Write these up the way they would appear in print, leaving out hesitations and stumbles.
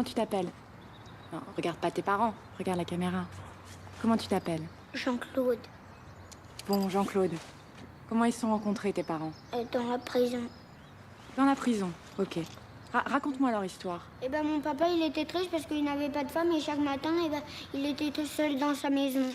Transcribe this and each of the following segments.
Comment tu t'appelles? Non, regarde pas tes parents, regarde la caméra. Comment tu t'appelles? Jean-Claude. Bon, Jean-Claude. Comment ils se sont rencontrés, tes parents? Dans la prison. Dans la prison, ok. Raconte-moi leur histoire. Eh ben, mon papa, il était triste parce qu'il n'avait pas de femme et chaque matin, eh ben, il était tout seul dans sa maison.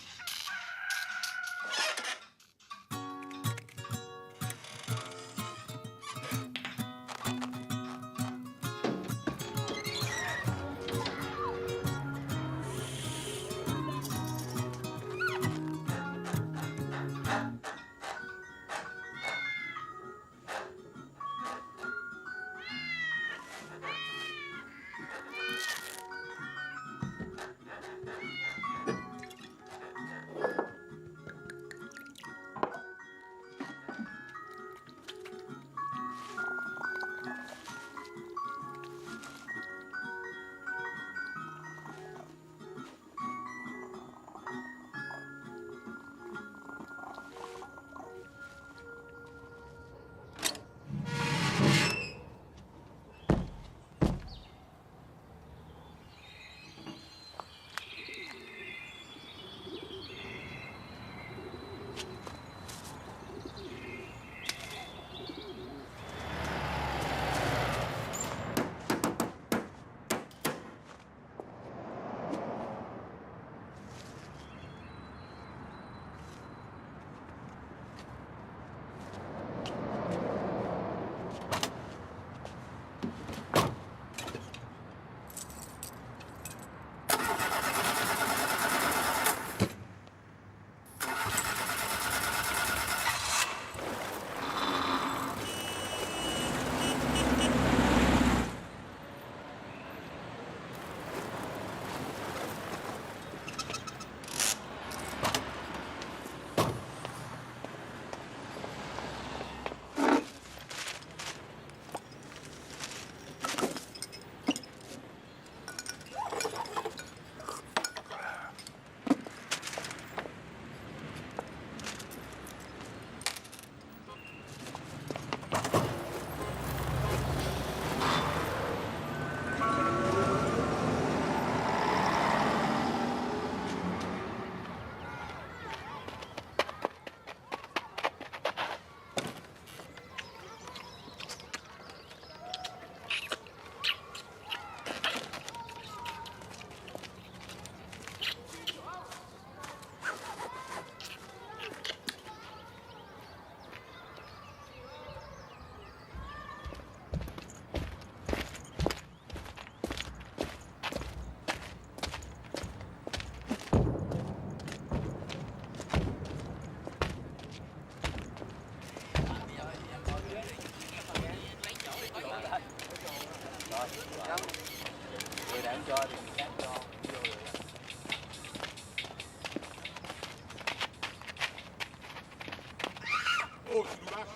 Oh, tu nous lâches!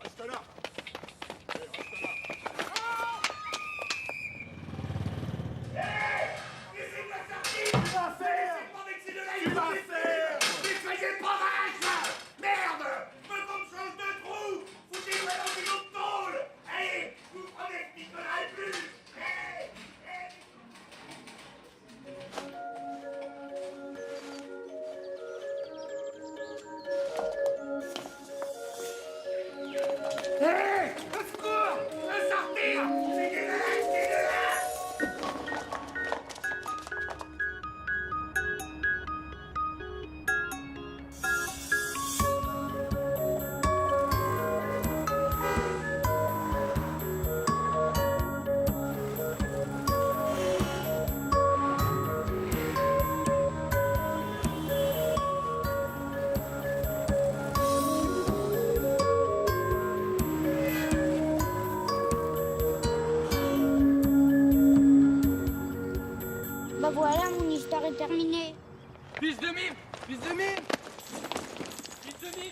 Reste là! Reste là! Laissez-moi sortir! Tu vas faire! Tu vas faire! Mais soyez pas vache! Merde! Je veux qu'on me change de trou! Foutez-moi dans une autre tôle! Allez! Vous prenez ce Nicolas et plus! Hey! Hey! Au secours! Sortir! C'est dégueulasse! Dégueulasse! Bah voilà, mon histoire est terminée. Fils de mime! Fils de mime! Fils de mime!